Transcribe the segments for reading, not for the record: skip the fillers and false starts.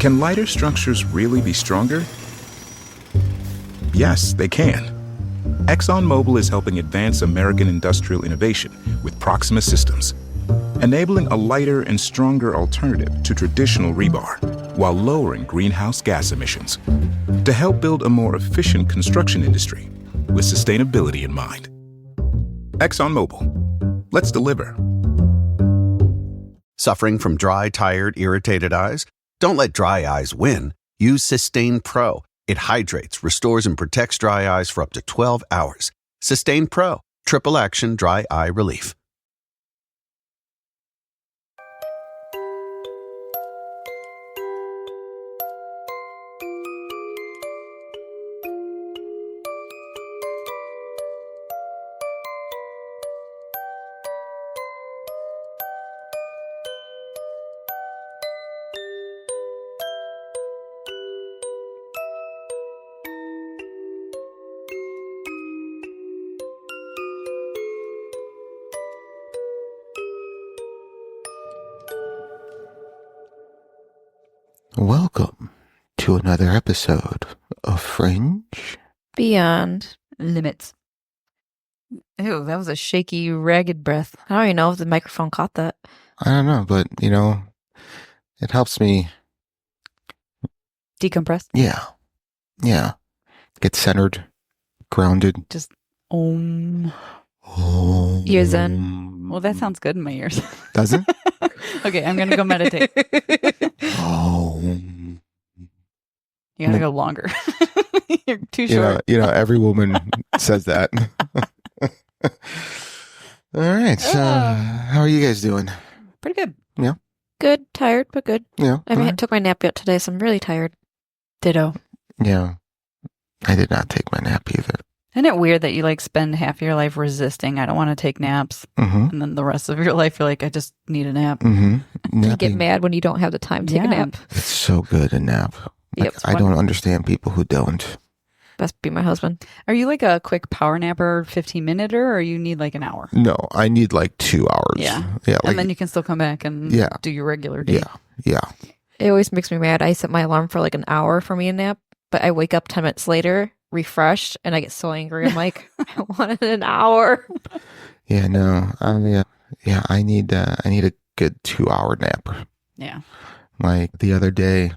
Can lighter structures really be stronger? Yes, they can. ExxonMobil is helping advance American industrial innovation with Proxima Systems, enabling a lighter and stronger alternative to traditional rebar while lowering greenhouse gas emissions to help build a more efficient construction industry with sustainability in mind. ExxonMobil. Let's deliver. Suffering from dry, tired, irritated eyes? Don't let dry eyes win. Use Sustain Pro. It hydrates, restores, and protects dry eyes for up to 12 hours. Sustain Pro. Triple action dry eye relief. Welcome to another episode of Fringe Beyond. Limits. Ew, that was a shaky, ragged breath. I don't even know if the microphone caught that. I don't know, but it helps me. Decompress. Yeah. Get centered, grounded. Just om. Ear zen. Well, that sounds good in my ears. Does it? Okay, I'm gonna go meditate. Oh. You gotta go longer. You're too short. Every woman says that. All right. So, how are you guys doing? Pretty good. Yeah. Good, tired, but good. Yeah. I took my nap yet today, so I'm really tired. Ditto. Yeah. I did not take my nap either. Isn't it weird that you spend half your life resisting? I don't want to take naps, and then the rest of your life you're like, I just need a nap. Mm-hmm. You get mad when you don't have the time to take a nap. It's so good, a nap. Yep, I don't understand people who don't. Must be my husband. Are you like a quick power napper, 15-minuter, or you need like an hour? No, I need like 2 hours. Yeah. And then you can still come back and do your regular day. Yeah. It always makes me mad. I set my alarm for like an hour for me a nap, but I wake up 10 minutes later, refreshed, and I get so angry. I'm like, I wanted an hour. Yeah, no. I need a good 2-hour nap. Yeah. Like the other day,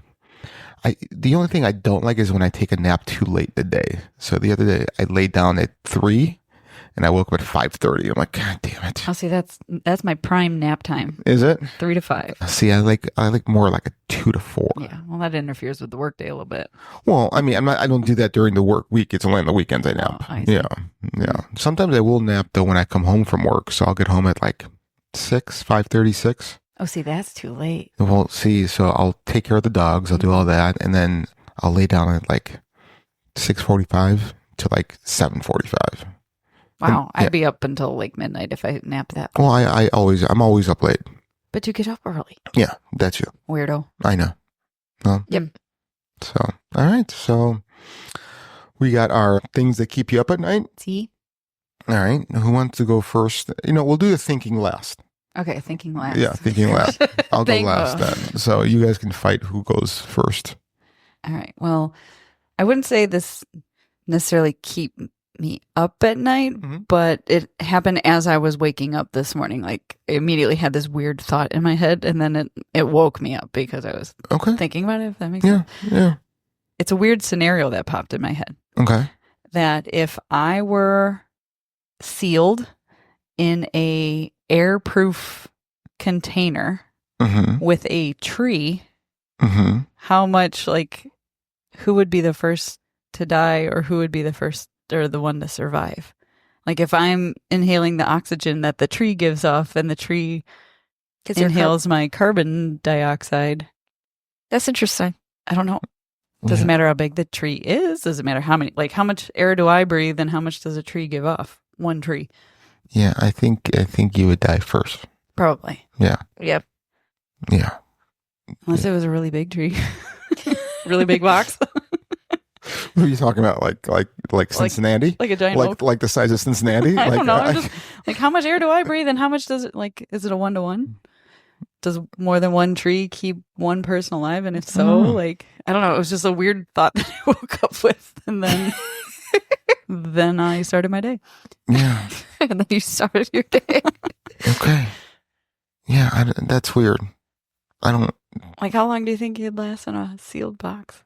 the only thing I don't like is when I take a nap too late in the day. So the other day I laid down at 3 and I woke up at 5:30. I'm like, God damn it. Oh, see, that's my prime nap time. Is it? 3 to 5. See, I like more like a 2 to 4. Yeah. Well, that interferes with the workday a little bit. Well, I mean, I don't do that during the work week. It's only on the weekends I nap. I see. Yeah. Sometimes I will nap though when I come home from work. So I'll get home at like 5:36. Oh, see, that's too late. Well, see, so I'll take care of the dogs. I'll do all that. And then I'll lay down at like 6:45 to like 7:45. Wow. I'd be up until like midnight if I nap that. Well, I'm always up late. But you get up early. Yeah, that's you. Weirdo. I know. Well, Yep. So, all right. So we got our things that keep you up at night. See? All right. Who wants to go first? We'll do the thinking last. Okay, thinking last. Yeah, thinking last. I'll go last then. So you guys can fight who goes first. All right. Well, I wouldn't say this necessarily keep me up at night, but it happened as I was waking up this morning. Like, I immediately had this weird thought in my head, and then it woke me up because I was thinking about it, if that makes sense. Yeah. It's a weird scenario that popped in my head. Okay. That if I were sealed in a airproof container with a tree, how much, who would be the first to die, or who would be the first or the one to survive? Like, if I'm inhaling the oxygen that the tree gives off and the tree inhales my carbon dioxide. That's interesting. I don't know. Doesn't matter how big the tree is. Doesn't matter how much air do I breathe and how much does a tree give off? One tree. Yeah, I think you would die first. Probably. Yeah. Yep. Yeah. Unless it was a really big tree. Really big box. What are you talking about? Like Cincinnati? Like a giant oak? Like the size of Cincinnati? I don't know. I'm just, how much air do I breathe and how much does it, is it a 1-to-1? does more than one tree keep one person alive? And if so, like, I don't know. It was just a weird thought that I woke up with. And then, then I started my day. Yeah. And then you started your day. Okay. Yeah, that's weird. I don't... Like, how long do you think you'd last in a sealed box?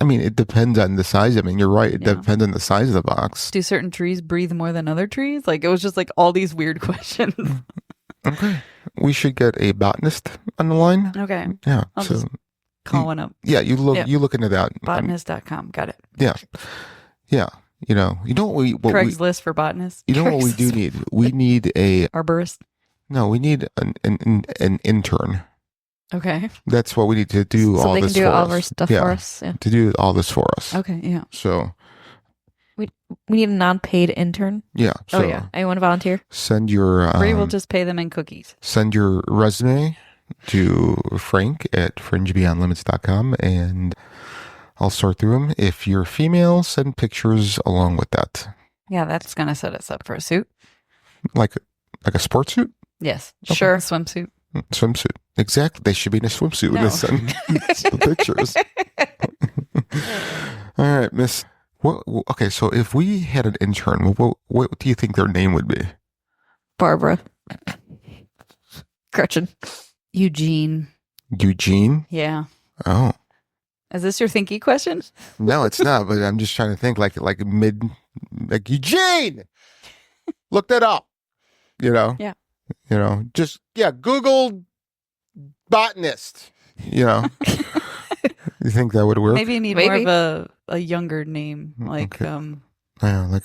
I mean, it depends on the size. I mean, you're right. It depends on the size of the box. Do certain trees breathe more than other trees? Like, it was just like all these weird questions. Okay. We should get a botanist on the line. Okay. Yeah. I'll just call one up. Yeah, you look into that. Botanist.com. Got it. Yeah. Yeah. You know what Craigslist for botanists. You know what we do need? We need a arborist. No, we need an intern. Okay. That's what we need to do. So all they this can do for all us. of our stuff Yeah. for us. Yeah. To do all this for us. Okay. Yeah. So We need a non-paid intern. yeah. So Oh yeah. Anyone volunteer? send your Bree will just pay them in cookies. send your resume to Frank at fringebeyondlimits.com and I'll sort through them. If you're female, send pictures along with that. Yeah, that's gonna set us up for a suit. Like a sports suit? Yes. Okay. Sure. A swimsuit. Swimsuit. Exactly. They should be in a swimsuit when they send the pictures. All right, Miss. Okay, so if we had an intern, what do you think their name would be? Barbara. Gretchen. Eugene. Eugene? Yeah. Oh. Is this your thinky question? No, it's not, but I'm just trying to think like Eugene! Look that up. You know? Yeah. You know, just, Google botanist. You know? You think that would work? Maybe you need more of a younger name. Like, okay. Yeah, like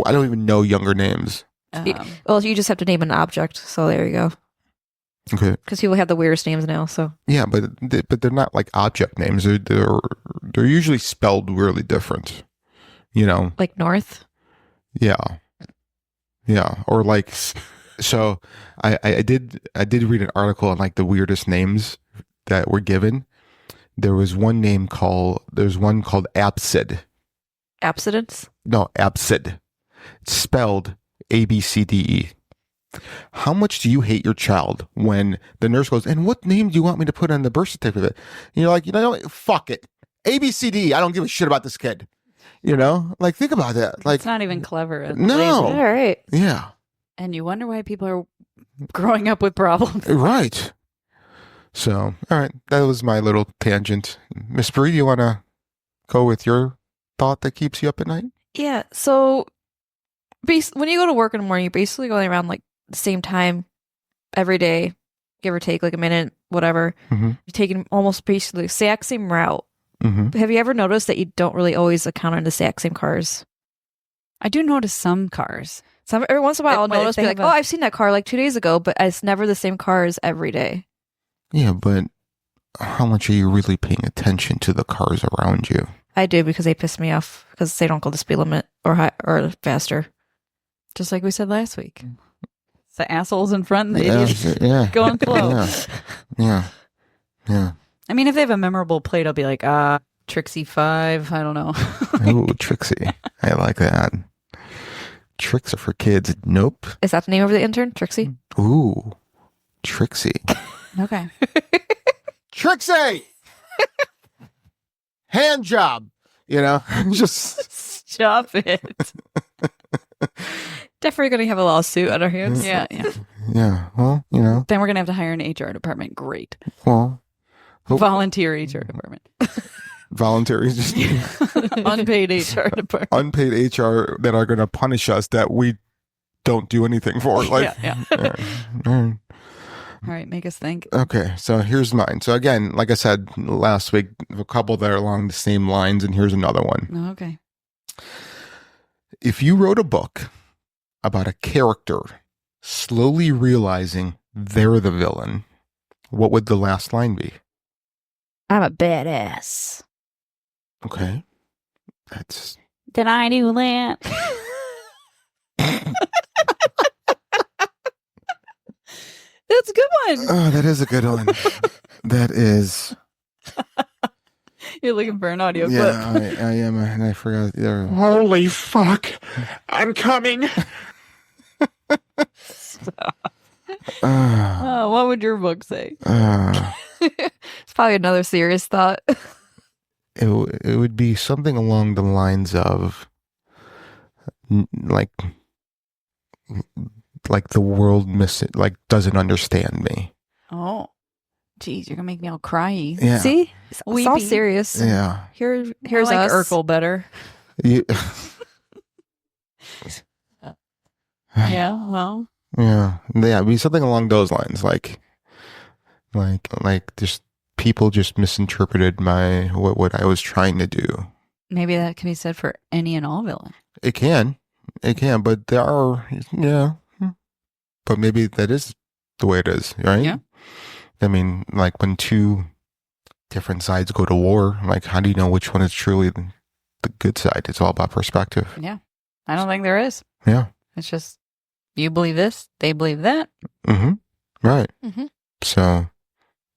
I don't even know younger names. Well, you just have to name an object. So there you go. Okay. Because people have the weirdest names now. So yeah, but they're not like object names. They're usually spelled really different. You know, like North. Yeah, or like. So I did read an article on like the weirdest names that were given. There was one called Absid. Abstinence? No, Absid. It's spelled ABCDE. How much do you hate your child when the nurse goes, and what name do you want me to put on the birth certificate? And you're like, fuck it. ABCD. I don't give a shit about this kid. You know? Like, think about that. Like, it's not even clever. No. All right. Yeah. And you wonder why people are growing up with problems. Right. So, all right. That was my little tangent. Miss Bree, do you want to go with your thought that keeps you up at night? Yeah. So, when you go to work in the morning, you're basically going around like the same time every day, give or take like a minute, whatever. Mm-hmm. You're taking almost basically the exact same route. Mm-hmm. Have you ever noticed that you don't really always encounter the exact same cars? I do notice some cars. Every once in a while, I'll notice, be like, oh, I've seen that car like 2 days ago, but it's never the same cars every day. Yeah, but how much are you really paying attention to the cars around you? I do, because they piss me off because they don't go the speed limit or faster. Just like we said last week. It's the assholes in front and the idiots going slow. Yeah. I mean, if they have a memorable plate, I'll be like, Trixie 5. I don't know. Ooh, Trixie. I like that. Tricks are for kids. Nope. Is that the name of the intern? Trixie? Ooh, Trixie. Okay. Trixie! Hand job. Just stop it. Definitely going to have a lawsuit on our hands. Yeah. Yeah. Well, Then we're going to have to hire an HR department. Great. Well. Volunteer HR department. Voluntary. Just unpaid HR department. Unpaid HR that are going to punish us that we don't do anything for. Like, yeah. All right, make us think. Okay, so here's mine. So again, like I said last week, a couple that are along the same lines, and here's another one. Oh, okay. If you wrote a book about a character slowly realizing they're the villain, what would the last line be? I'm a badass. Okay. That's... Did I do that? That's a good one. Oh, that is a good one. That is... You're looking for an audio clip. Yeah, I am, and I forgot. Holy fuck. I'm coming. What would your book say? It's probably another serious thought. It would be something along the lines of like the world doesn't understand me. Oh, geez, you're gonna make me all cryy. Yeah. See? It's all Weepy. serious. Yeah. Here's I like us. Urkel better. You- Yeah, well, yeah. It'd be something along those lines, like just people just misinterpreted what I was trying to do. maybe that can be said for any and all villain. It can, but there are, yeah. But maybe that is the way it is, right? Yeah. I mean, like when two different sides go to war, like how do you know which one is truly the good side? It's all about perspective. Yeah, I don't think there is. Yeah. It's just you believe this, they believe that. Mm-hmm. Right. Mhm. So,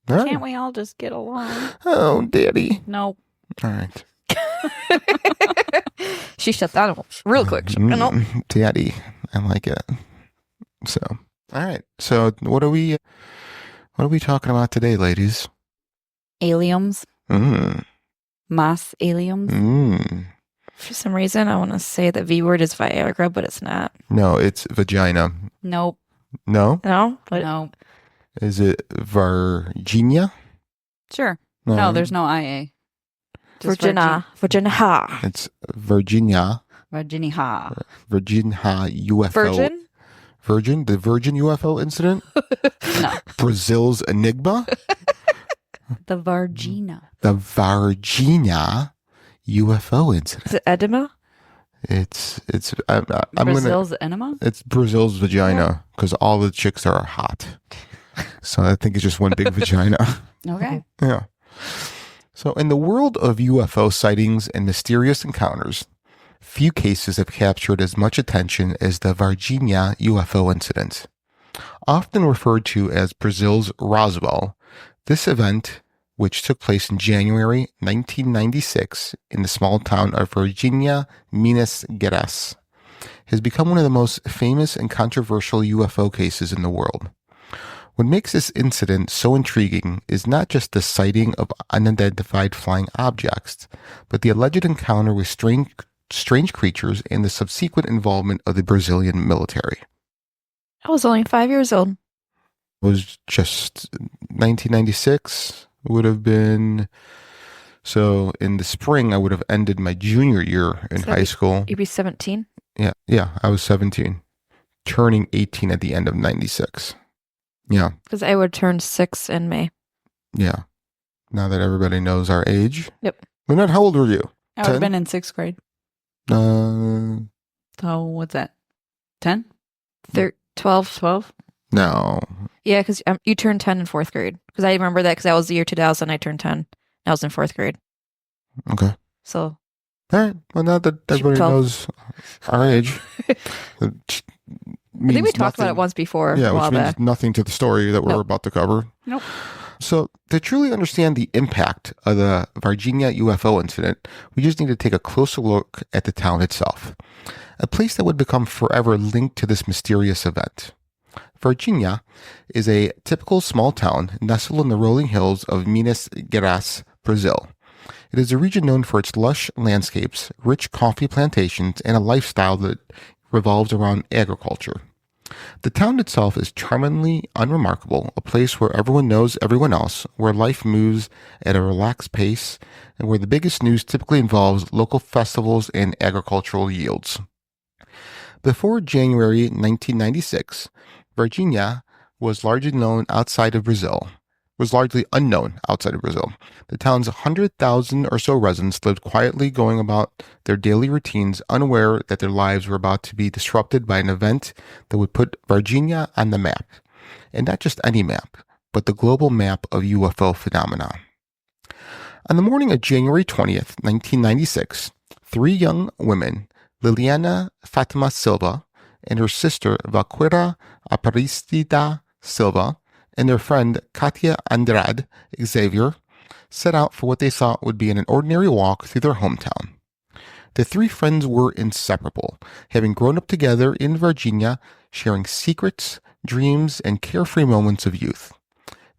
all right. Can't we all just get along? Oh, Daddy. No. All right. She shut that real quick. No. Daddy. I like it. So, all right. So, what are we talking about today, ladies? Aliens, Mm. mass aliens. Mm. For some reason, I want to say the V word is Viagra, but it's not. No, it's vagina. Nope. No? No? But No. Is it Varginha? Sure. No, there's no IA. Just Virginia. Virginia. It's Varginha. Virginia. Varginha UFO. Virgin? Virgin? The Virgin UFO incident? No. Brazil's Enigma? The Varginha. The Varginha UFO incident. Is it edema? I'm Brazil's enema? it's Brazil's vagina because all the chicks are hot. So I think it's just one big vagina. Okay. Yeah. So in the world of UFO sightings and mysterious encounters, few cases have captured as much attention as the Varginha UFO incident. Often referred to as Brazil's Roswell, this event, which took place in January 1996 in the small town of Varginha, Minas Gerais, has become one of the most famous and controversial UFO cases in the world. What makes this incident so intriguing is not just the sighting of unidentified flying objects, but the alleged encounter with strange creatures and the subsequent involvement of the Brazilian military. I was only 5 years old. It was just 1996 would have been, so in the spring I would have ended my junior year in high school. You'd be 17? Yeah, I was 17, turning 18 at the end of 96. Yeah. Because I would turn 6 in May. Yeah. Now that everybody knows our age. Yep. Lynette, how old were you? I would have 10? been in 6th grade. So what's that? 10? 12? 12? No. Yeah, because you turned 10 in 4th grade. Because I remember that because that was the year 2000. I turned 10. I was in 4th grade. Okay. So. All right. Well, now that everybody 12. knows our age. I think we talked about it once before. Yeah, a while which means back. nothing to the story that we're Nope. about to cover. Nope. So, to truly understand the impact of the Varginha UFO incident, we just need to take a closer look at the town itself, a place that would become forever linked to this mysterious event. Varginha is a typical small town nestled in the rolling hills of Minas Gerais, Brazil. It is a region known for its lush landscapes, rich coffee plantations, and a lifestyle that revolves around agriculture. The town itself is charmingly unremarkable, a place where everyone knows everyone else, where life moves at a relaxed pace, and where the biggest news typically involves local festivals and agricultural yields. Before January 1996, Varginha was largely unknown outside of Brazil. The town's 100,000 or so residents lived quietly going about their daily routines, unaware that their lives were about to be disrupted by an event that would put Varginha on the map. And not just any map, but the global map of UFO phenomena. On the morning of January 20th, 1996, 3 young women, Liliana Fatima Silva and her sister Valquíria Aparecida Silva, and their friend Katia Andrade Xavier, set out for what they thought would be an ordinary walk through their hometown. The 3 friends were inseparable, having grown up together in Varginha, sharing secrets, dreams, and carefree moments of youth.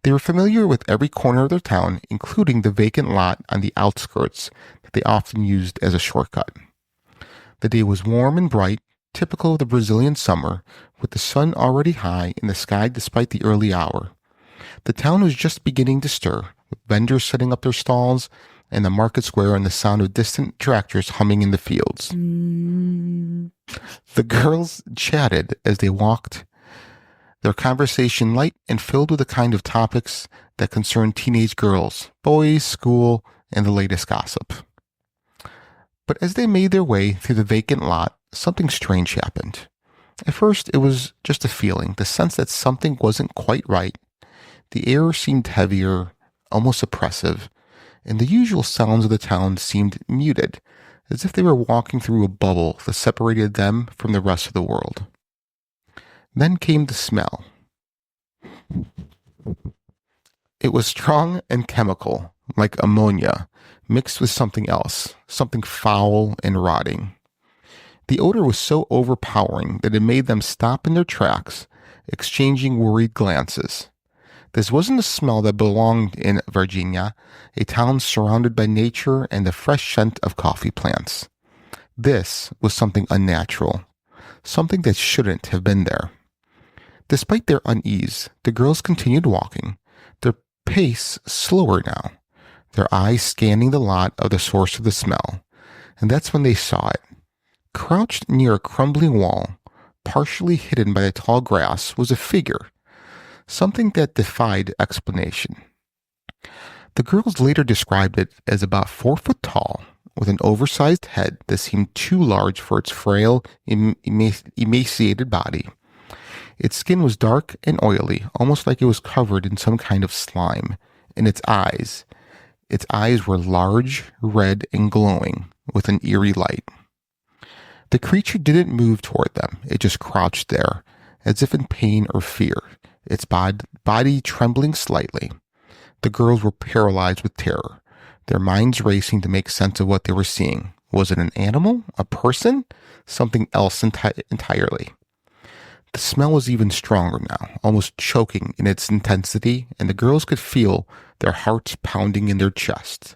They were familiar with every corner of their town, including the vacant lot on the outskirts that they often used as a shortcut. The day was warm and bright, typical of the Brazilian summer, with the sun already high in the sky despite the early hour. The town was just beginning to stir, with vendors setting up their stalls and the market square and the sound of distant tractors humming in the fields. The girls chatted as they walked, their conversation light and filled with the kind of topics that concern teenage girls, boys, school, and the latest gossip. But as they made their way through the vacant lot, something strange happened. At first, it was just a feeling, the sense that something wasn't quite right. The air seemed heavier, almost oppressive, and the usual sounds of the town seemed muted, as if they were walking through a bubble that separated them from the rest of the world. Then came the smell. It was strong and chemical, like ammonia, mixed with something else, something foul and rotting. The odor was so overpowering that it made them stop in their tracks, exchanging worried glances. This wasn't a smell that belonged in Varginha, a town surrounded by nature and the fresh scent of coffee plants. This was something unnatural, something that shouldn't have been there. Despite their unease, the girls continued walking, their pace slower now, their eyes scanning the lot of the source of the smell, and that's when they saw it. Crouched near a crumbling wall, partially hidden by the tall grass, was a figure, something that defied explanation. The girls later described it as about 4 foot tall, with an oversized head that seemed too large for its frail, emaciated body. Its skin was dark and oily, almost like it was covered in some kind of slime, and its eyes were large, red, and glowing, with an eerie light. The creature didn't move toward them, it just crouched there, as if in pain or fear, its body trembling slightly. The girls were paralyzed with terror, their minds racing to make sense of what they were seeing. Was it an animal? A person? Something else entirely? The smell was even stronger now, almost choking in its intensity, and the girls could feel their hearts pounding in their chests.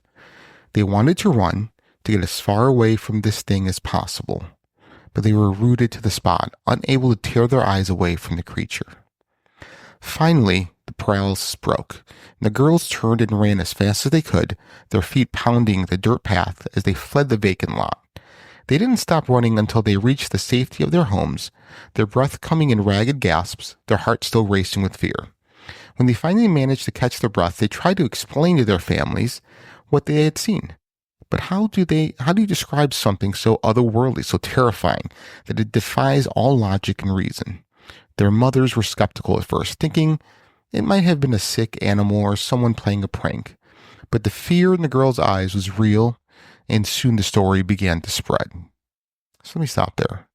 They wanted to run, to get as far away from this thing as possible, but they were rooted to the spot, unable to tear their eyes away from the creature. Finally, the paralysis broke, and the girls turned and ran as fast as they could, their feet pounding the dirt path as they fled the vacant lot. They didn't stop running until they reached the safety of their homes, their breath coming in ragged gasps, their hearts still racing with fear. When they finally managed to catch their breath, they tried to explain to their families what they had seen. But how do you describe something so otherworldly, so terrifying, that it defies all logic and reason? Their mothers were skeptical at first, thinking it might have been a sick animal or someone playing a prank. But the fear in the girls' eyes was real, and soon the story began to spread. So let me stop there.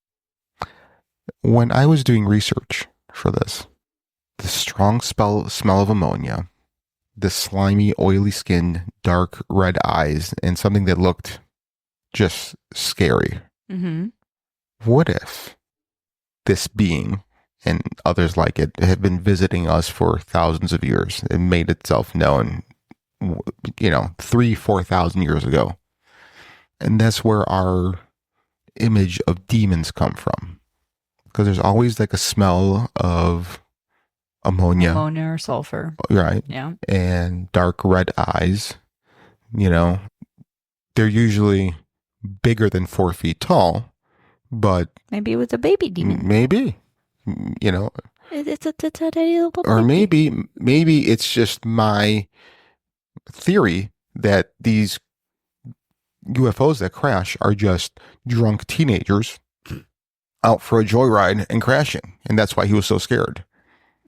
When I was doing research for this, the strong smell of ammonia, the slimy, oily skin, dark red eyes, and something that looked just scary. Mm-hmm. What if this being and others like it have been visiting us for thousands of years and made itself known, 3,000-4,000 years ago? And that's where our image of demons come from. Because there's always like a smell of ammonia or sulfur. Right. Yeah. And dark red eyes. They're usually bigger than 4 feet tall, but maybe it was a baby demon. Maybe, It's a tiny little or baby. maybe it's just my theory that these UFOs that crash are just drunk teenagers out for a joyride and crashing. And that's why he was so scared.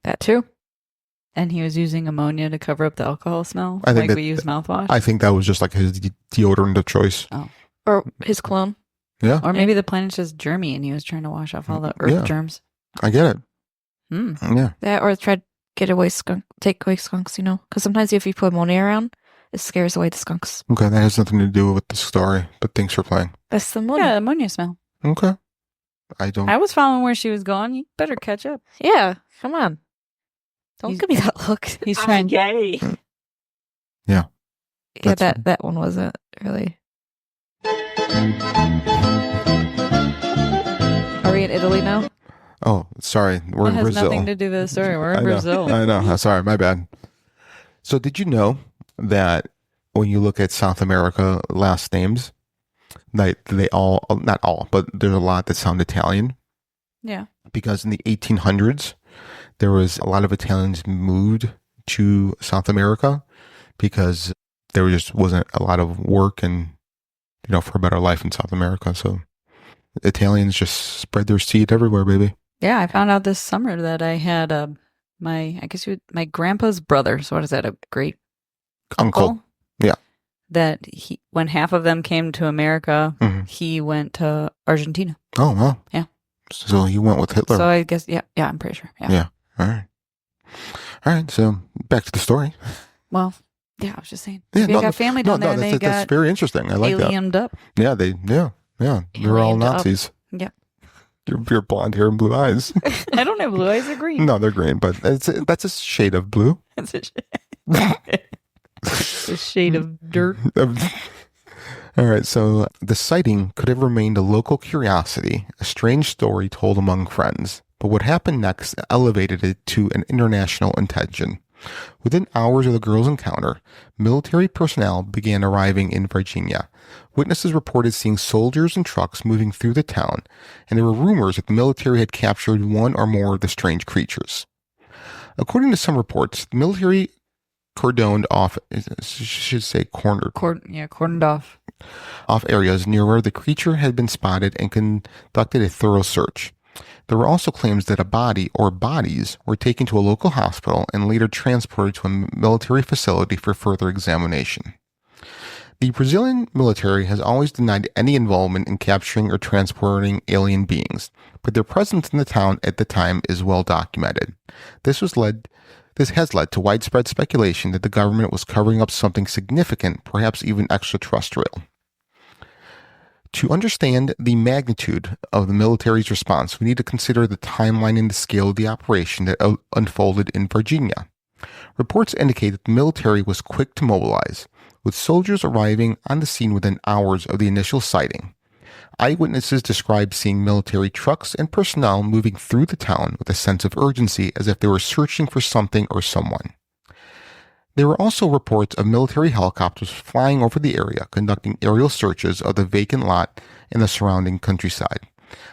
That too. And he was using ammonia to cover up the alcohol smell, I think like we use mouthwash. I think that was just like his deodorant of choice. Oh. Or his clone. Yeah. Or maybe the planet's just germy and he was trying to wash off all the earth germs. I get it. Yeah. That or try to take away skunks, because sometimes if you put ammonia around, it scares away the skunks. Okay, that has nothing to do with the story, but thanks for playing. That's the ammonia. Yeah, ammonia smell. Okay. I don't. I was following where she was going. You better catch up. Yeah, come on. Don't He's- give me that look. He's trying. Gay. Yeah. Yeah, That's- that one wasn't really. Are we in Italy now? Oh, sorry. We're It in has Brazil. nothing to do with the story. We're in Brazil. I know. Sorry, my bad. So, did you know that when you look at South America last names, that they all, not all, but there's a lot that sound Italian? Yeah. Because in the 1800s, there was a lot of Italians moved to South America because there just wasn't a lot of work and, for a better life in South America. So Italians just spread their seed everywhere, baby. Yeah, I found out this summer that I had my grandpa's brother. So what is that? A great Uncle. Yeah. That when half of them came to America, Mhm. he went to Argentina. Oh, wow. Yeah. So he went with Hitler. So I guess, yeah, I'm pretty sure. Yeah. Yeah. All right. So back to the story. Well, yeah, I was just saying. Yeah, Maybe I got family down there and they that's got very interesting. I like that. aliened up. Yeah, yeah. They're all Aliened up. Nazis. Yeah. Your blonde hair and blue eyes. I don't have blue eyes or green. No, they're green, but that's a shade of blue. It's a shade of dirt. All right, so the sighting could have remained a local curiosity, a strange story told among friends. But what happened next elevated it to an international attention. Within hours of the girls' encounter, military personnel began arriving in Varginha. Witnesses reported seeing soldiers and trucks moving through the town, and there were rumors that the military had captured one or more of the strange creatures. According to some reports, the military cordoned off, Cordoned off. areas near where the creature had been spotted and conducted a thorough search. There were also claims that a body or bodies were taken to a local hospital and later transported to a military facility for further examination. The Brazilian military has always denied any involvement in capturing or transporting alien beings, but their presence in the town at the time is well documented. This has led to widespread speculation that the government was covering up something significant, perhaps even extraterrestrial. To understand the magnitude of the military's response, we need to consider the timeline and the scale of the operation that unfolded in Varginha. Reports indicate that the military was quick to mobilize, with soldiers arriving on the scene within hours of the initial sighting. Eyewitnesses described seeing military trucks and personnel moving through the town with a sense of urgency as if they were searching for something or someone. There were also reports of military helicopters flying over the area, conducting aerial searches of the vacant lot and the surrounding countryside.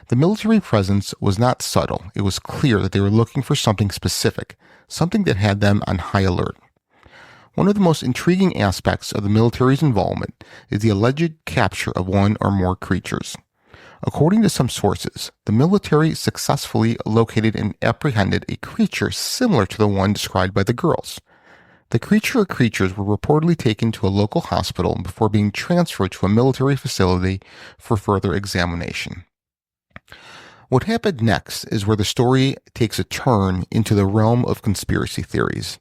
The military presence was not subtle. It was clear that they were looking for something specific, something that had them on high alert. One of the most intriguing aspects of the military's involvement is the alleged capture of one or more creatures. According to some sources, the military successfully located and apprehended a creature similar to the one described by the girls. The creature or creatures were reportedly taken to a local hospital before being transferred to a military facility for further examination. What happened next is where the story takes a turn into the realm of conspiracy theories.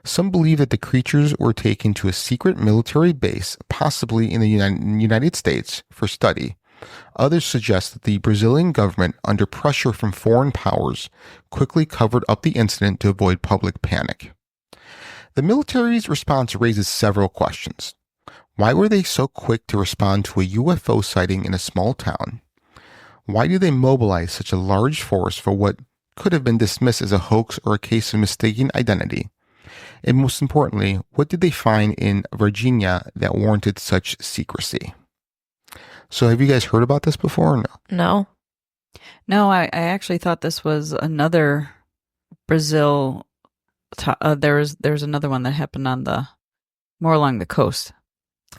Some believe that the creatures were taken to a secret military base, possibly in the United States, for study. Others suggest that the Brazilian government, under pressure from foreign powers, quickly covered up the incident to avoid public panic. The military's response raises several questions. Why were they so quick to respond to a UFO sighting in a small town? Why did they mobilize such a large force for what could have been dismissed as a hoax or a case of mistaken identity? And most importantly, what did they find in Varginha that warranted such secrecy? So have you guys heard about this before or no? No. No, I actually thought this was another Brazil. There's another one that happened on more along the coast,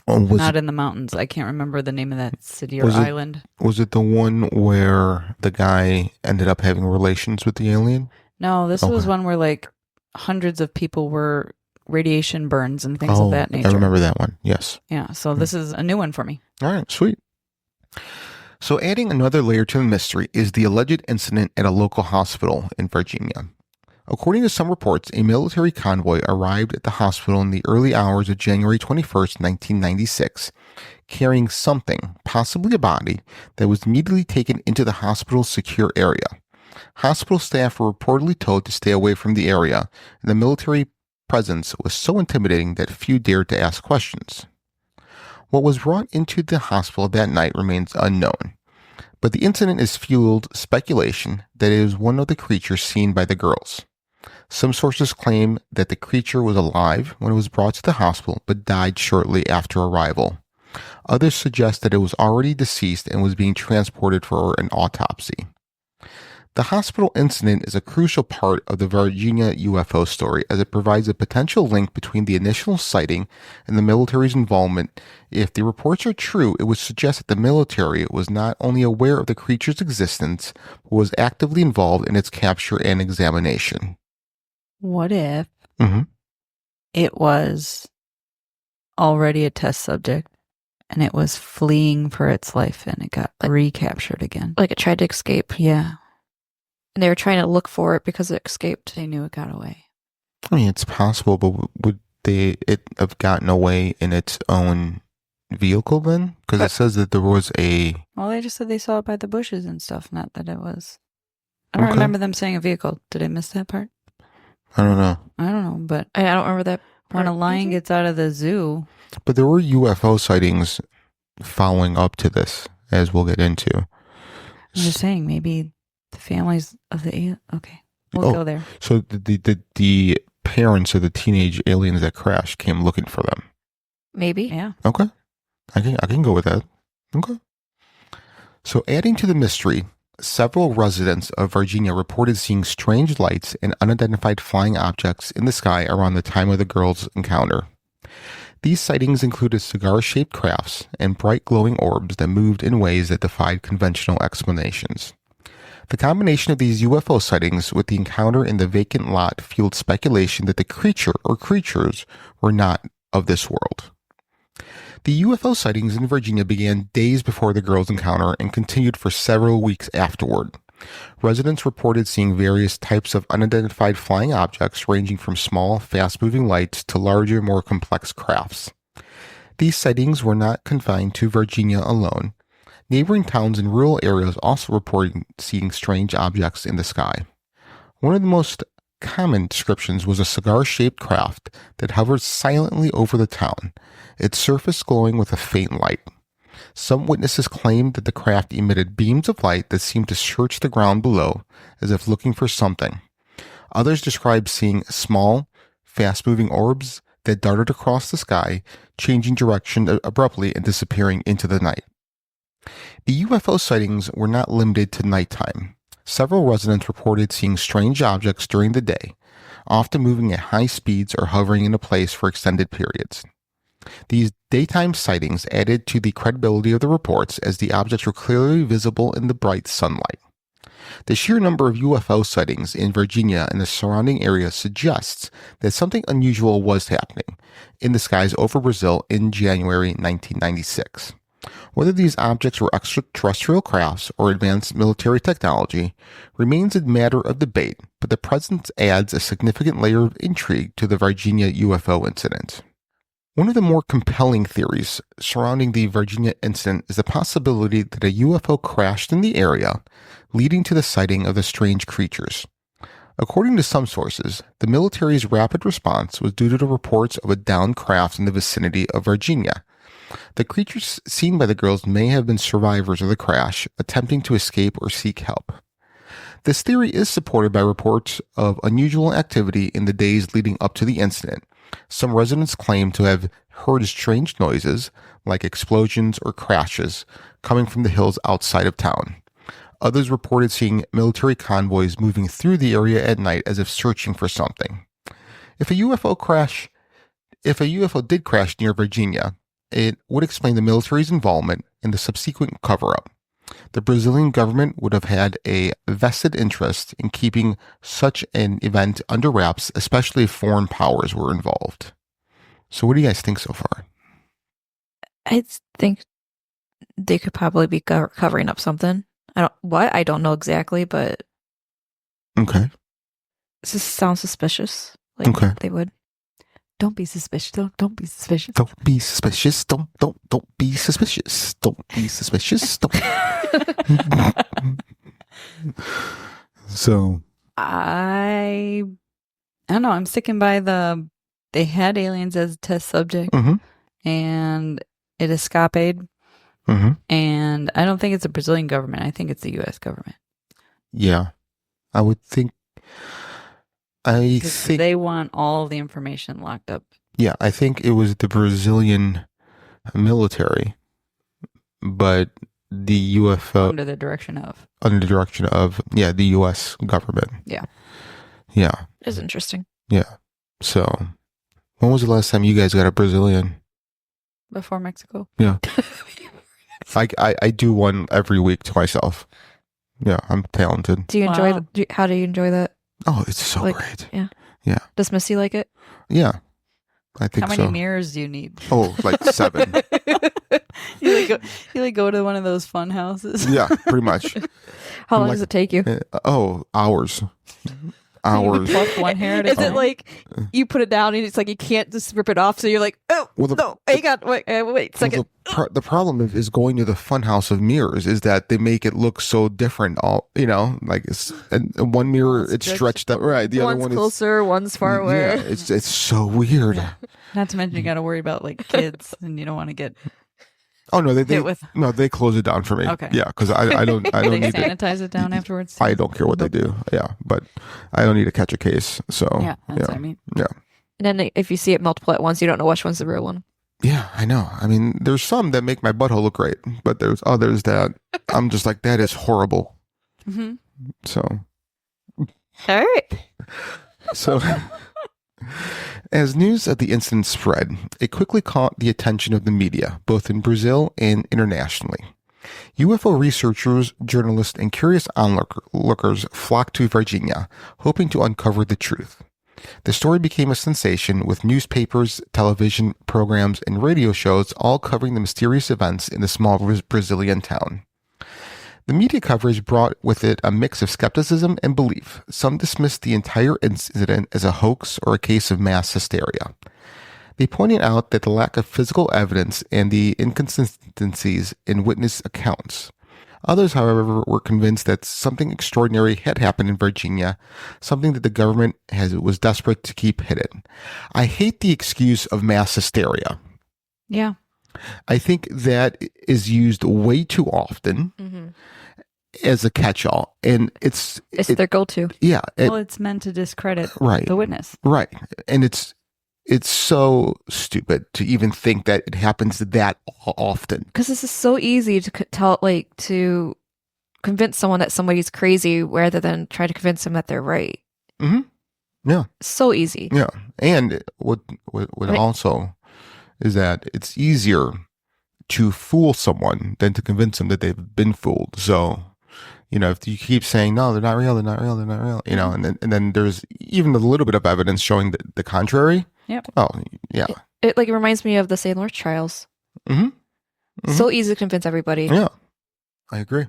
not in the mountains. I can't remember the name of that city or island. Was it the one where the guy ended up having relations with the alien? No, this was one where like hundreds of people were radiation burns and things of that nature. I remember that one. Yes. Yeah. So this is a new one for me. All right. Sweet. So adding another layer to the mystery is the alleged incident at a local hospital in Varginha. According to some reports, a military convoy arrived at the hospital in the early hours of January 21st, 1996, carrying something, possibly a body, that was immediately taken into the hospital's secure area. Hospital staff were reportedly told to stay away from the area, and the military presence was so intimidating that few dared to ask questions. What was brought into the hospital that night remains unknown, but the incident has fueled speculation that it was one of the creatures seen by the girls. Some sources claim that the creature was alive when it was brought to the hospital but died shortly after arrival. Others suggest that it was already deceased and was being transported for an autopsy. The hospital incident is a crucial part of the Varginha UFO story, as it provides a potential link between the initial sighting and the military's involvement. If the reports are true, it would suggest that the military was not only aware of the creature's existence, but was actively involved in its capture and examination. What if Mm-hmm. it was already a test subject and it was fleeing for its life and it got recaptured again? Like it tried to escape. Yeah. And they were trying to look for it because it escaped. They knew it got away. I mean, it's possible, but would it have gotten away in its own vehicle then? Because it says that there was a... Well, they just said they saw it by the bushes and stuff, not that it was. I don't Okay. remember them saying a vehicle. Did I miss that part? I don't know. I don't know, but I don't remember that when part. a lion gets out of the zoo, But there were UFO sightings following up to this, as we'll get into. I'm just saying maybe the families of the okay, we'll go there. So the parents of the teenage aliens that crashed came looking for them. Maybe. Yeah. Okay, I can go with that. Okay. So adding to the mystery, several residents of Varginha reported seeing strange lights and unidentified flying objects in the sky around the time of the girls' encounter. These sightings included cigar-shaped crafts and bright glowing orbs that moved in ways that defied conventional explanations. The combination of these UFO sightings with the encounter in the vacant lot fueled speculation that the creature or creatures were not of this world. The UFO sightings in Virginia began days before the girls' encounter and continued for several weeks afterward. Residents reported seeing various types of unidentified flying objects ranging from small, fast-moving lights to larger, more complex crafts. These sightings were not confined to Virginia alone. Neighboring towns and rural areas also reported seeing strange objects in the sky. One of the most common descriptions was a cigar-shaped craft that hovered silently over the town, its surface glowing with a faint light. Some witnesses claimed that the craft emitted beams of light that seemed to search the ground below, as if looking for something. Others described seeing small, fast-moving orbs that darted across the sky, changing direction abruptly and disappearing into the night. The UFO sightings were not limited to nighttime. Several residents reported seeing strange objects during the day, often moving at high speeds or hovering in a place for extended periods. These daytime sightings added to the credibility of the reports, as the objects were clearly visible in the bright sunlight. The sheer number of UFO sightings in Virginia and the surrounding area suggests that something unusual was happening in the skies over Brazil in January 1996. Whether these objects were extraterrestrial crafts or advanced military technology remains a matter of debate, but the presence adds a significant layer of intrigue to the Varginha UFO incident. One of the more compelling theories surrounding the Varginha incident is the possibility that a UFO crashed in the area, leading to the sighting of the strange creatures. According to some sources, the military's rapid response was due to the reports of a downed craft in the vicinity of Varginha. The creatures seen by the girls may have been survivors of the crash, attempting to escape or seek help. This theory is supported by reports of unusual activity in the days leading up to the incident. Some residents claim to have heard strange noises, like explosions or crashes, coming from the hills outside of town. Others reported seeing military convoys moving through the area at night as if searching for something. If a UFO did crash near Virginia, it would explain the military's involvement in the subsequent cover-up. The Brazilian government would have had a vested interest in keeping such an event under wraps, especially if foreign powers were involved. So what do you guys think so far? I think they could probably be covering up something. I don't know exactly, but Okay. This sounds suspicious. Okay. They would. Don't be suspicious. Don't be suspicious. Don't be suspicious. Don't be suspicious. Don't be suspicious. Don't. So I don't know. I'm sticking by they had aliens as test subject, and it escaped. And I don't think it's the Brazilian government. I think it's the U.S. government. Yeah, I would think. I think they want all the information locked up. Yeah, I think it was the Brazilian military, but the UFO under the direction of the U.S. government. Yeah. It's interesting. Yeah. So, when was the last time you guys got a Brazilian? Before Mexico. Yeah. I do one every week to myself. Yeah, I'm talented. Do you enjoy? How do you enjoy that? Oh, it's so great. Yeah. Yeah. Does Missy like it? Yeah. I think so. How many mirrors do you need? Oh, like 7. you go to one of those fun houses? Yeah, pretty much. How long does it take you? Hours. You pluck one hair at a Is time? it like you put it down and it's like you can't just rip it off? So you're like, no, hang on, wait a second. The problem is going to the funhouse of mirrors is that they make it look so different. Like and one mirror it's stretched up, right? The one's other one closer, one's far away. Yeah, it's so weird. Not to mention you got to worry about like kids, and you don't want to get. Oh no, they close it down for me. Okay. Yeah, because I don't they need sanitize it down afterwards. I don't care what they do. Yeah, but I don't need to catch a case. So yeah, that's what I mean. Yeah. And then if you see it multiple at once, you don't know which one's the real one. Yeah, I know. I mean, there's some that make my butthole look great, but there's others that I'm just like, that is horrible. So. All right. So. As news of the incident spread, it quickly caught the attention of the media, both in Brazil and internationally. UFO researchers, journalists, and curious onlookers flocked to Varginha, hoping to uncover the truth. The story became a sensation, with newspapers, television programs, and radio shows all covering the mysterious events in the small Brazilian town. The media coverage brought with it a mix of skepticism and belief. Some dismissed the entire incident as a hoax or a case of mass hysteria. They pointed out that the lack of physical evidence and the inconsistencies in witness accounts. Others, however, were convinced that something extraordinary had happened in Varginha, something that the government was desperate to keep hidden. I hate the excuse of mass hysteria. Yeah. I think that is used way too often as a catch-all, and it's their go-to. Yeah. It's meant to discredit the witness. Right. And it's so stupid to even think that it happens that often. Because this is so easy to tell, like, to convince someone that somebody's crazy rather than try to convince them that they're right. Yeah. So easy. Yeah. And what also is that it's easier to fool someone than to convince them that they've been fooled. So, if you keep saying, no, they're not real, and then there's even a little bit of evidence showing the contrary. Yep. Oh, yeah. It reminds me of the St. Lawrence trials. So easy to convince everybody. Yeah, I agree.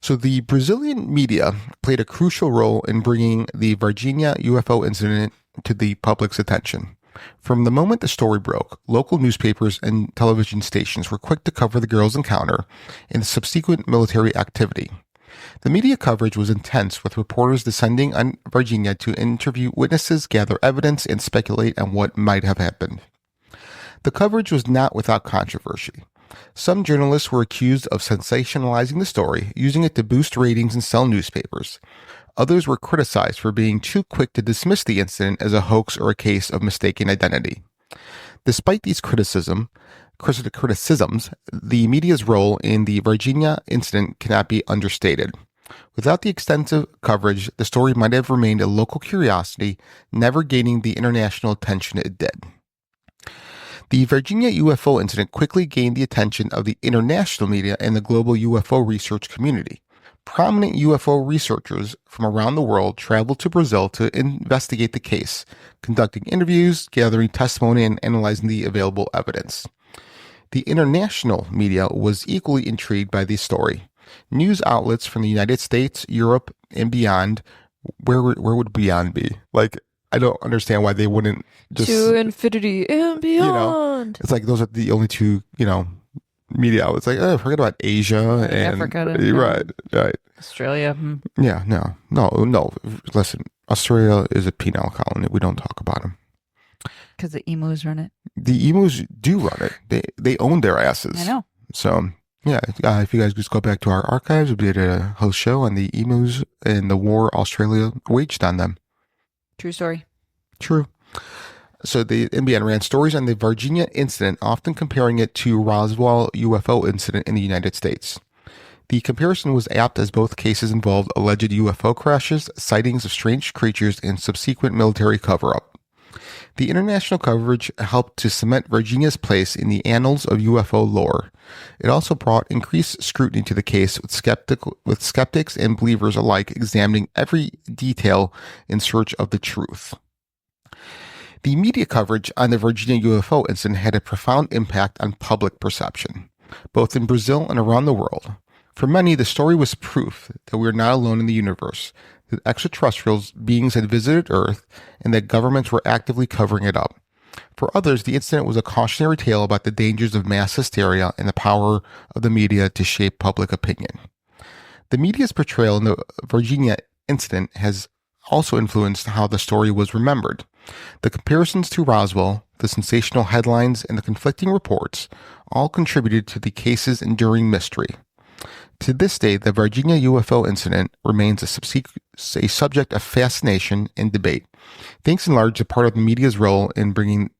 So the Brazilian media played a crucial role in bringing the Varginha UFO incident to the public's attention. From the moment the story broke, local newspapers and television stations were quick to cover the girls' encounter and the subsequent military activity. The media coverage was intense, with reporters descending on Varginha to interview witnesses, gather evidence, and speculate on what might have happened. The coverage was not without controversy. Some journalists were accused of sensationalizing the story, using it to boost ratings and sell newspapers. Others were criticized for being too quick to dismiss the incident as a hoax or a case of mistaken identity. Despite these criticisms, the media's role in the Varginha incident cannot be understated. Without the extensive coverage, the story might have remained a local curiosity, never gaining the international attention it did. The Varginha UFO incident quickly gained the attention of the international media and the global UFO research community. Prominent UFO researchers from around the world traveled to Brazil to investigate the case, conducting interviews, gathering testimony, and analyzing the available evidence. The international media was equally intrigued by the story. News outlets from the United States, Europe, and beyond where would Beyond be? Like, I don't understand why they wouldn't just to infinity and beyond. It's like those are the only two, media outlets. Like, forget about Asia and Africa, right. Australia. Yeah, no. Listen, Australia is a penal colony. We don't talk about them Because the emus run it. the emus do run it. They own their asses. I know. So yeah, if you guys just go back to our archives, we did a whole show on the emus and the war Australia waged on them. True story. True. So the NBN ran stories on the Varginha incident, often comparing it to Roswell UFO incident in the United States. The comparison was apt as both cases involved alleged UFO crashes, sightings of strange creatures, and subsequent military cover-up. The international coverage helped to cement Varginha's place in the annals of UFO lore. It also brought increased scrutiny to the case, with skeptics and believers alike examining every detail in search of the truth. The media coverage on the Varginha UFO incident had a profound impact on public perception, both in Brazil and around the world. For many, the story was proof that we are not alone in the universe, that extraterrestrial beings had visited Earth, and that governments were actively covering it up. For others, the incident was a cautionary tale about the dangers of mass hysteria and the power of the media to shape public opinion. The media's portrayal in the Varginha incident has also influenced how the story was remembered. The comparisons to Roswell, the sensational headlines, and the conflicting reports all contributed to the case's enduring mystery. To this day, the Varginha UFO incident remains a subject of fascination and debate, thanks in large to part of the media's role in bringing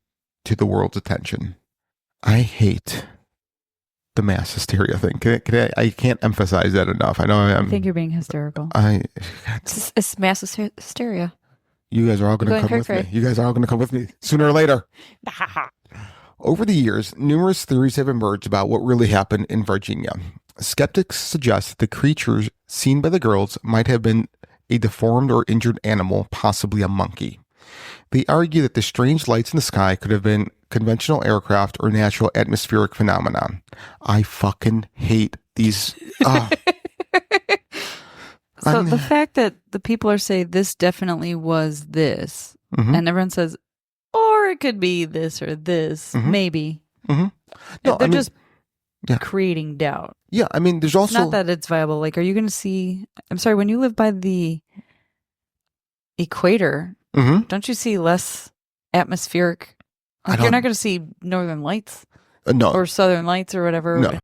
to the world's attention. I hate the mass hysteria thing. I can't emphasize that enough. I think you're being hysterical. It's mass hysteria. You guys are all going to come with me. You guys are all going to come with me sooner or later. Over the years, numerous theories have emerged about what really happened in Varginha. Skeptics suggest that the creatures seen by the girls might have been a deformed or injured animal, possibly a monkey. They argue that the strange lights in the sky could have been conventional aircraft or natural atmospheric phenomenon. I fucking hate these. So the fact that the people are saying this definitely was this, and everyone says, or it could be this or this, maybe. No, they're just creating doubt. Yeah, I mean, there's also... It's not that it's viable. Like, are you going to see... I'm sorry, when you live by the equator, don't you see less atmospheric... Like, you're not going to see northern lights? No. Or southern lights or whatever? No.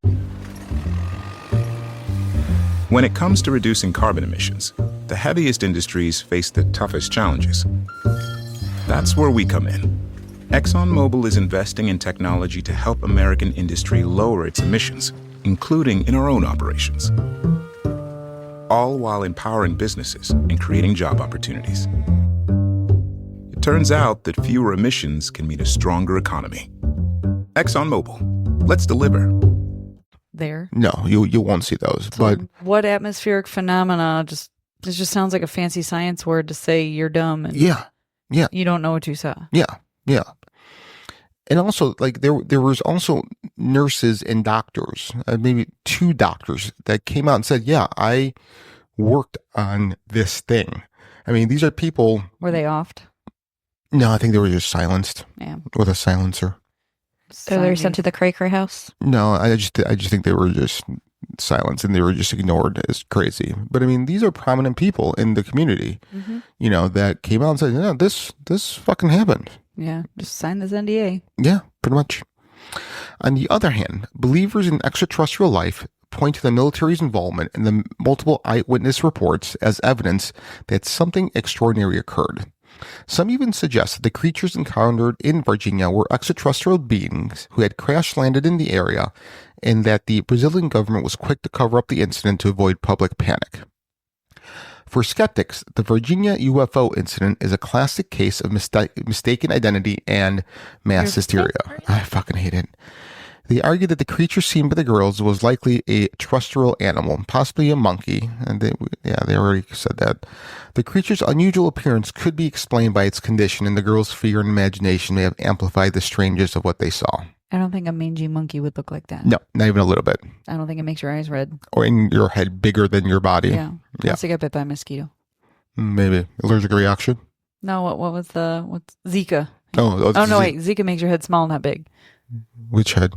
When it comes to reducing carbon emissions, the heaviest industries face the toughest challenges. That's where we come in. ExxonMobil is investing in technology to help American industry lower its emissions, including in our own operations, all while empowering businesses and creating job opportunities. It turns out that fewer emissions can mean a stronger economy. ExxonMobil, let's deliver. There. No, you won't see those. So but what atmospheric phenomena? It just sounds like a fancy science word to say you're dumb and you don't know what you saw. Yeah. And also, like there was also nurses and doctors, maybe 2 doctors that came out and said, "Yeah, I worked on this thing." I mean, these are people. Were they offed? No, I think they were just silenced. Yeah, with a silencer. So they were sent to the cray cray house? No, I just think they were just silenced and they were just ignored as crazy. But I mean, these are prominent people in the community, that came out and said, "Yeah, this fucking happened." Yeah, just sign this NDA. Yeah, pretty much. On the other hand, believers in extraterrestrial life point to the military's involvement in the multiple eyewitness reports as evidence that something extraordinary occurred. Some even suggest that the creatures encountered in Varginha were extraterrestrial beings who had crash-landed in the area, and that the Brazilian government was quick to cover up the incident to avoid public panic. For skeptics, the Varginha UFO incident is a classic case of mistaken identity and mass hysteria. I fucking hate it. They argue that the creature seen by the girls was likely a terrestrial animal, possibly a monkey, and they already said that. The creature's unusual appearance could be explained by its condition, and the girls' fear and imagination may have amplified the strangeness of what they saw. I don't think a mangy monkey would look like that. No, not even a little bit. I don't think it makes your eyes red. Or in your head bigger than your body. Yeah. Unless you got bit by a mosquito. Maybe. Allergic reaction? No, what's Zika? Oh, Oh no, wait. Zika makes your head small, not big. Which head?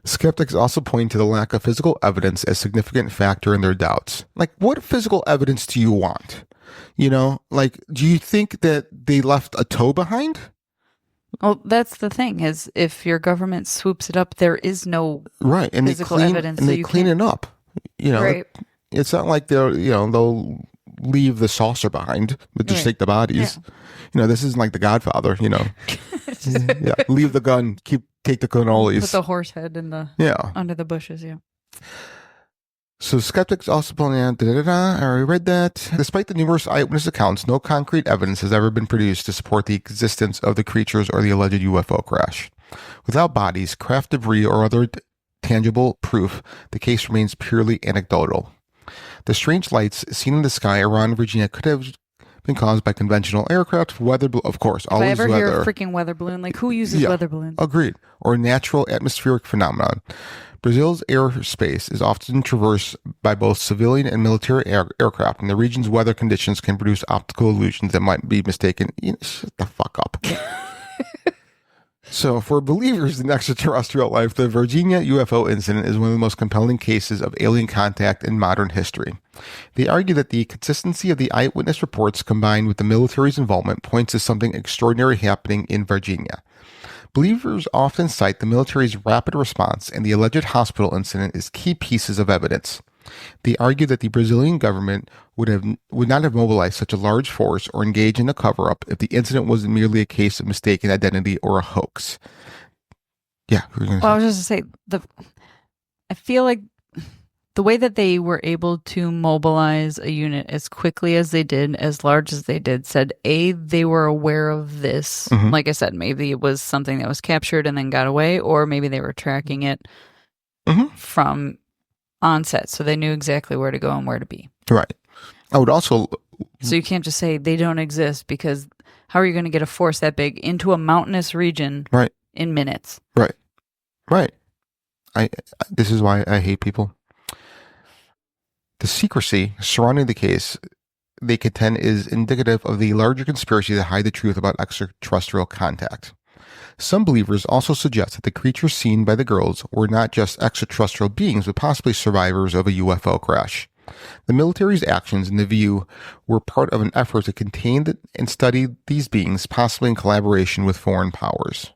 Skeptics also point to the lack of physical evidence as a significant factor in their doubts. Like, what physical evidence do you want? You know, like, do you think that they left a toe behind? Well, that's the thing, is if your government swoops it up, there is no right, and physical they clean, evidence. and so they clean it up. You know, Right. it's not like they'll leave the saucer behind, but just Right. take the bodies. Yeah. You know, this isn't like The Godfather. You know, yeah, leave the gun, take the cannolis. Put the horse head in the under the bushes. Yeah. So skeptics also point out, I already read that. Despite the numerous eyewitness accounts, no concrete evidence has ever been produced to support the existence of the creatures or the alleged UFO crash. Without bodies, craft debris, or other tangible proof, the case remains purely anecdotal. The strange lights seen in the sky around Virginia could have been caused by conventional aircraft, weather, of course, always If I ever weather. hear a freaking weather balloon, like who uses weather balloons? Agreed. Or natural atmospheric phenomenon. Brazil's airspace is often traversed by both civilian and military aircraft, and the region's weather conditions can produce optical illusions that might be mistaken. Shut the fuck up. So, for believers in extraterrestrial life, the Varginha UFO incident is one of the most compelling cases of alien contact in modern history. They argue that the consistency of the eyewitness reports combined with the military's involvement points to something extraordinary happening in Varginha. Believers often cite the military's rapid response and the alleged hospital incident as key pieces of evidence. They argue that the Brazilian government would not have mobilized such a large force or engaged in a cover-up if the incident wasn't merely a case of mistaken identity or a hoax. Yeah. Well, I was just going to say, I feel like the way that they were able to mobilize a unit as quickly as they did, as large as they did, said, A, they were aware of this. Mhm. Like I said, maybe it was something that was captured and then got away, or maybe they were tracking it from onset, so they knew exactly where to go and where to be. Right. I would also... So you can't just say they don't exist, because how are you going to get a force that big into a mountainous region in minutes? Right. This is why I hate people. The secrecy surrounding the case, they contend, is indicative of the larger conspiracy to hide the truth about extraterrestrial contact. Some believers also suggest that the creatures seen by the girls were not just extraterrestrial beings, but possibly survivors of a UFO crash. The military's actions, in the view, were part of an effort to contain and study these beings, possibly in collaboration with foreign powers.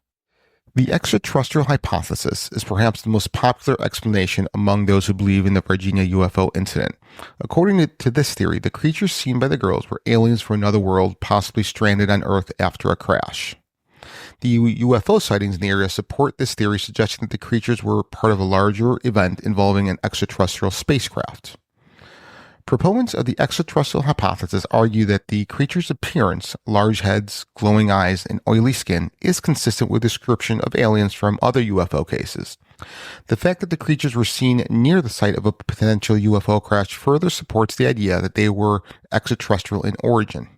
The extraterrestrial hypothesis is perhaps the most popular explanation among those who believe in the Varginha UFO incident. According to this theory, the creatures seen by the girls were aliens from another world, possibly stranded on Earth after a crash. The UFO sightings in the area support this theory, suggesting that the creatures were part of a larger event involving an extraterrestrial spacecraft. Proponents of the extraterrestrial hypothesis argue that the creature's appearance, large heads, glowing eyes, and oily skin, is consistent with the description of aliens from other UFO cases. The fact that the creatures were seen near the site of a potential UFO crash further supports the idea that they were extraterrestrial in origin.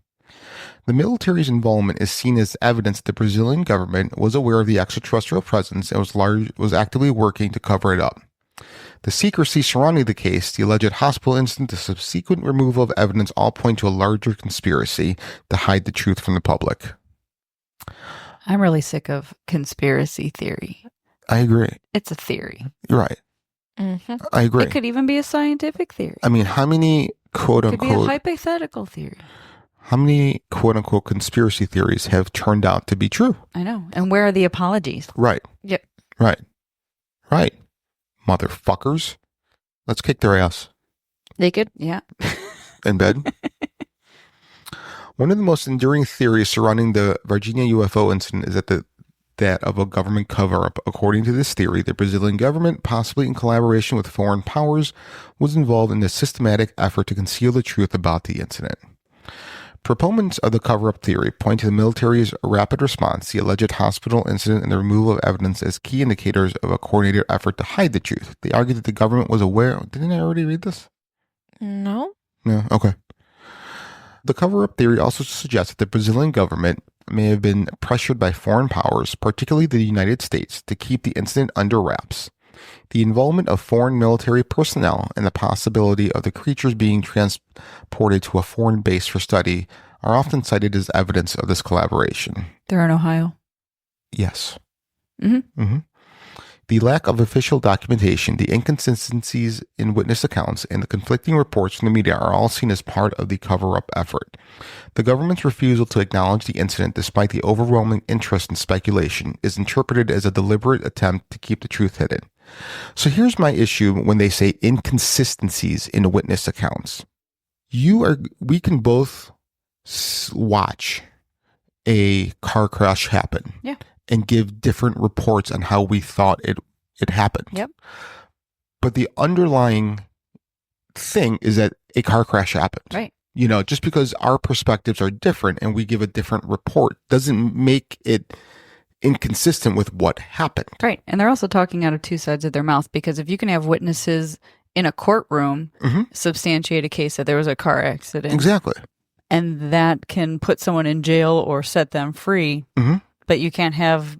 The military's involvement is seen as evidence that the Brazilian government was aware of the extraterrestrial presence and was actively working to cover it up. The secrecy surrounding the case, the alleged hospital incident, the subsequent removal of evidence all point to a larger conspiracy to hide the truth from the public. I'm really sick of conspiracy theory. I agree. It's a theory. You're right. Mm-hmm. I agree. It could even be a scientific theory. I mean, how many It could be a quote-unquote... hypothetical theory. How many quote-unquote conspiracy theories have turned out to be true? I know. And where are the apologies? Right. Yep. Right. Motherfuckers. Let's kick their ass. Naked? Yeah. In bed. One of the most enduring theories surrounding the Varginha UFO incident is that of a government cover-up. According to this theory, the Brazilian government, possibly in collaboration with foreign powers, was involved in a systematic effort to conceal the truth about the incident. Proponents of the cover-up theory point to the military's rapid response, the alleged hospital incident, and the removal of evidence as key indicators of a coordinated effort to hide the truth. They argue that the government was aware... Didn't I already read this? No. No? Okay. The cover-up theory also suggests that the Brazilian government may have been pressured by foreign powers, particularly the United States, to keep the incident under wraps. The involvement of foreign military personnel and the possibility of the creatures being transported to a foreign base for study are often cited as evidence of this collaboration. They're in Ohio. Yes. Mm-hmm. Mm-hmm. The lack of official documentation, the inconsistencies in witness accounts, and the conflicting reports from the media are all seen as part of the cover-up effort. The government's refusal to acknowledge the incident, despite the overwhelming interest and speculation, is interpreted as a deliberate attempt to keep the truth hidden. So here's my issue when they say inconsistencies in witness accounts. We can both watch a car crash happen. Yeah. And give different reports on how we thought it happened. Yep. But the underlying thing is that a car crash happened. Right. Just because our perspectives are different and we give a different report doesn't make it inconsistent with what happened. Right. And they're also talking out of two sides of their mouth, because if you can have witnesses in a courtroom substantiate a case that there was a car accident. Exactly. And that can put someone in jail or set them free. Mm-hmm. But you can't have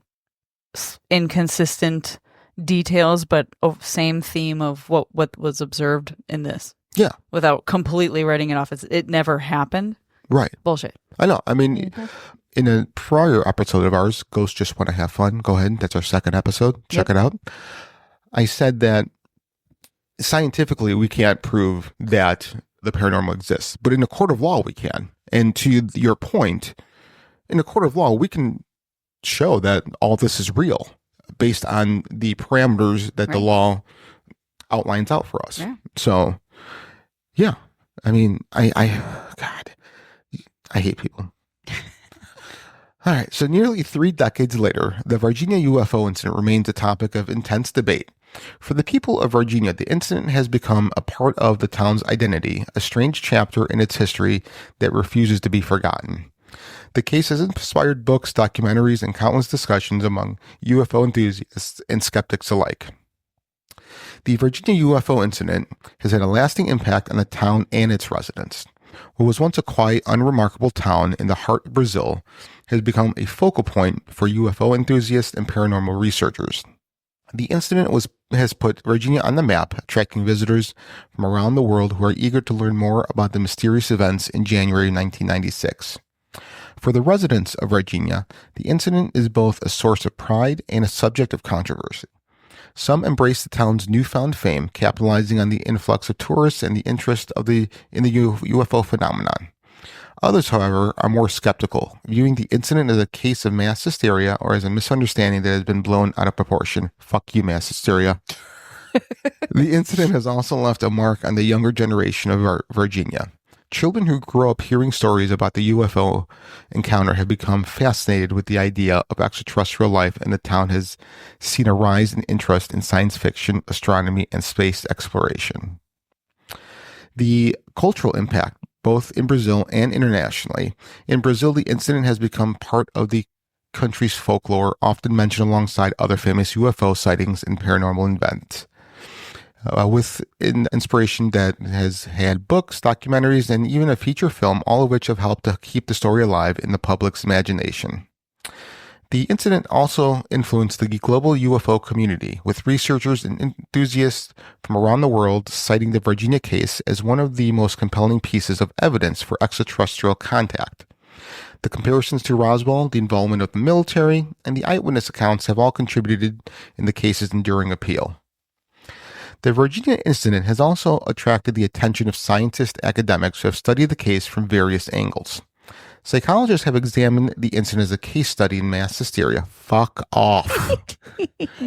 inconsistent details, but same theme of what was observed in this. Yeah. Without completely writing it off as it never happened. Right. Bullshit. I know. I mean, in a prior episode of ours, Ghosts Just Want to Have Fun, go ahead. That's our second episode. Check it out. I said that scientifically we can't prove that the paranormal exists, but in a court of law we can. And to your point, in a court of law, we can show that all this is real based on the parameters that the law outlines out for us. Yeah. So, yeah, I mean, I hate people. All right. So nearly 3 decades later, the Varginha UFO incident remains a topic of intense debate. For the people of Varginha, the incident has become a part of the town's identity, a strange chapter in its history that refuses to be forgotten. The case has inspired books, documentaries, and countless discussions among UFO enthusiasts and skeptics alike. The Varginha UFO incident has had a lasting impact on the town and its residents. What was once a quiet, unremarkable town in the heart of Brazil has become a focal point for UFO enthusiasts and paranormal researchers. The incident has put Varginha on the map, attracting visitors from around the world who are eager to learn more about the mysterious events in January 1996. For the residents of Varginha, the incident is both a source of pride and a subject of controversy. Some embrace the town's newfound fame, capitalizing on the influx of tourists and the interest in the UFO phenomenon. Others, however, are more skeptical, viewing the incident as a case of mass hysteria or as a misunderstanding that has been blown out of proportion. Fuck you, mass hysteria. The incident has also left a mark on the younger generation of Varginha. Children who grow up hearing stories about the UFO encounter have become fascinated with the idea of extraterrestrial life, and the town has seen a rise in interest in science fiction, astronomy, and space exploration. The cultural impact, both in Brazil and internationally. In Brazil, the incident has become part of the country's folklore, often mentioned alongside other famous UFO sightings and paranormal events. With an inspiration that has had books, documentaries, and even a feature film, all of which have helped to keep the story alive in the public's imagination. The incident also influenced the global UFO community, with researchers and enthusiasts from around the world citing the Varginha case as one of the most compelling pieces of evidence for extraterrestrial contact. The comparisons to Roswell, the involvement of the military, and the eyewitness accounts have all contributed in the case's enduring appeal. The Varginha incident has also attracted the attention of scientists and academics who have studied the case from various angles. Psychologists have examined the incident as a case study in mass hysteria. Fuck off.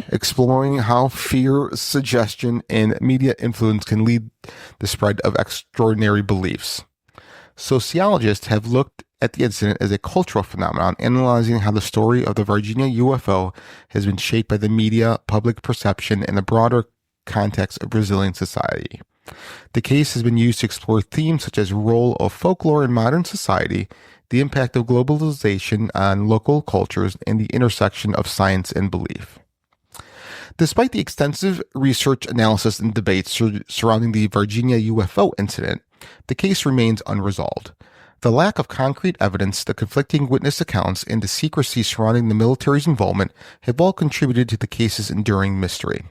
Exploring how fear, suggestion, and media influence can lead the spread of extraordinary beliefs. Sociologists have looked at the incident as a cultural phenomenon, analyzing how the story of the Varginha UFO has been shaped by the media, public perception, and the broader context of Brazilian society. The case has been used to explore themes such as the role of folklore in modern society, the impact of globalization on local cultures, and the intersection of science and belief. Despite the extensive research, analysis, and debates surrounding the Varginha UFO incident, the case remains unresolved. The lack of concrete evidence, the conflicting witness accounts, and the secrecy surrounding the military's involvement have all contributed to the case's enduring mystery.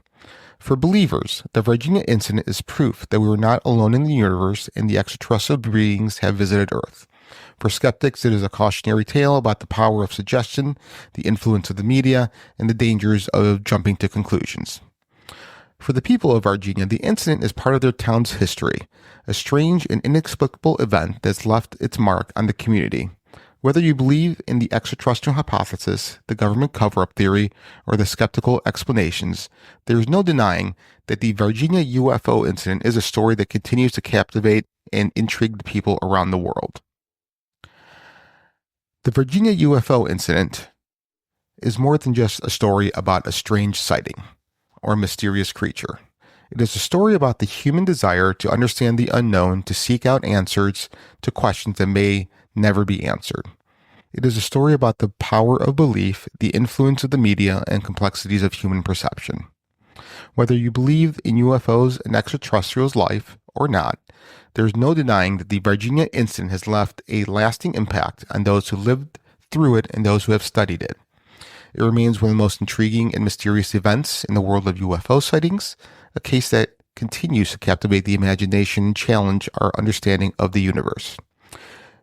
For believers, the Varginha incident is proof that we were not alone in the universe and the extraterrestrial beings have visited Earth. For skeptics, it is a cautionary tale about the power of suggestion, the influence of the media, and the dangers of jumping to conclusions. For the people of Varginha, the incident is part of their town's history, a strange and inexplicable event that's left its mark on the community. Whether you believe in the extraterrestrial hypothesis, the government cover-up theory, or the skeptical explanations, there is no denying that the Varginha UFO incident is a story that continues to captivate and intrigue the people around the world. The Varginha UFO incident is more than just a story about a strange sighting or a mysterious creature. It is a story about the human desire to understand the unknown, to seek out answers to questions that may never be answered. It is a story about the power of belief, the influence of the media, and complexities of human perception. Whether you believe in UFOs and extraterrestrials' life or not, there is no denying that the Varginha incident has left a lasting impact on those who lived through it and those who have studied it. It remains one of the most intriguing and mysterious events in the world of UFO sightings, a case that continues to captivate the imagination and challenge our understanding of the universe.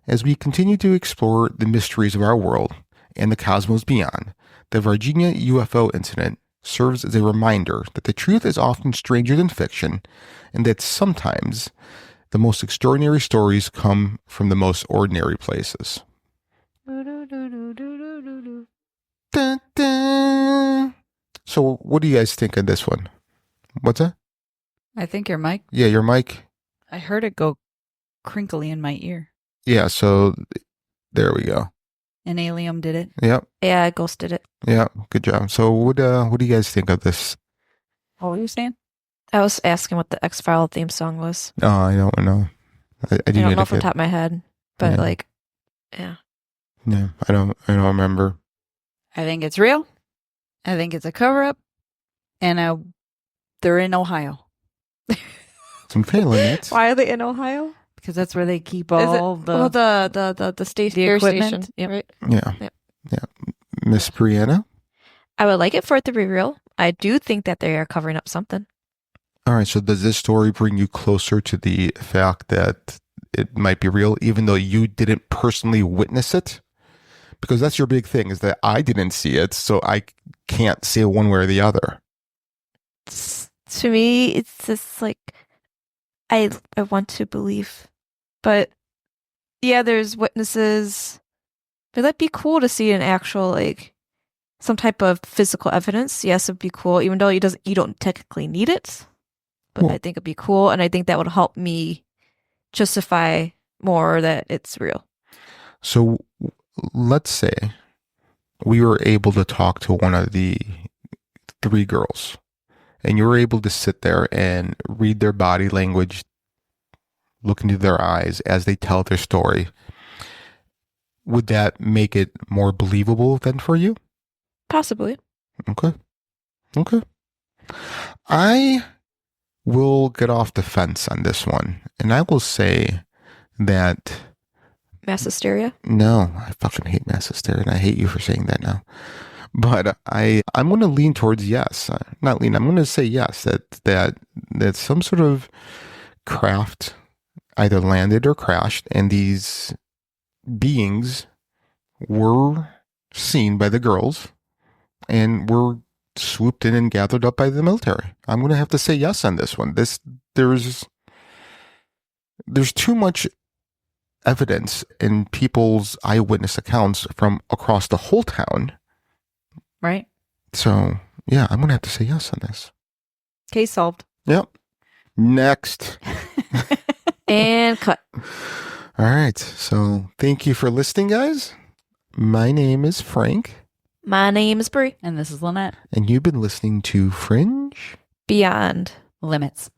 As we continue to explore the mysteries of our world and the cosmos beyond, the Varginha UFO incident serves as a reminder that the truth is often stranger than fiction, and that sometimes the most extraordinary stories come from the most ordinary places. Dun, dun. So what do you guys think of this one? What's that? I think your mic. Yeah, your mic. I heard it go crinkly in my ear. Yeah, so there we go. An alien did it. Yep. Yeah, Ghost did it. Yeah, good job. So what do you guys think of this? What were you saying? I was asking what the X-File theme song was. Oh, I don't know. I I don't know off the top of my head, but yeah. Yeah, I don't remember. I think it's real. I think it's a cover-up. And they're in Ohio. Some failing it. Why are they in Ohio? Because that's where they keep all the station, the air equipment. station, Yep. right? Yeah. Yep. Yeah. Miss Brianna? I would like it for it to be real. I do think that they are covering up something. All right, so does this story bring you closer to the fact that it might be real, even though you didn't personally witness it? Because that's your big thing, is that I didn't see it, so I can't say one way or the other. To me, it's just like, I want to believe. But yeah, there's witnesses. But that'd be cool to see an actual, like, some type of physical evidence. Yes, it'd be cool, even though you don't technically need it. But Well, I think it'd be cool, and I think that would help me justify more that it's real. so let's say we were able to talk to one of the 3 girls, and you were able to sit there and read their body language, look into their eyes as they tell their story. Would that make it more believable then for you? Possibly. Okay. I will get off the fence on this one, and I will say that Mass hysteria. no, I fucking hate mass hysteria, and I hate you for saying that now. But I'm going to lean towards yes. Not lean. I'm going to say yes. That some sort of craft either landed or crashed, and these beings were seen by the girls and were swooped in and gathered up by the military. I'm going to have to say yes on this one. There's too much evidence in people's eyewitness accounts from across the whole town. Right? So, yeah, I'm going to have to say yes on this. Case solved. Yep. Next. And cut. All right. So, thank you for listening, guys. My name is Frank. My name is Brie. And this is Lynette. And you've been listening to Fringe Beyond Limits.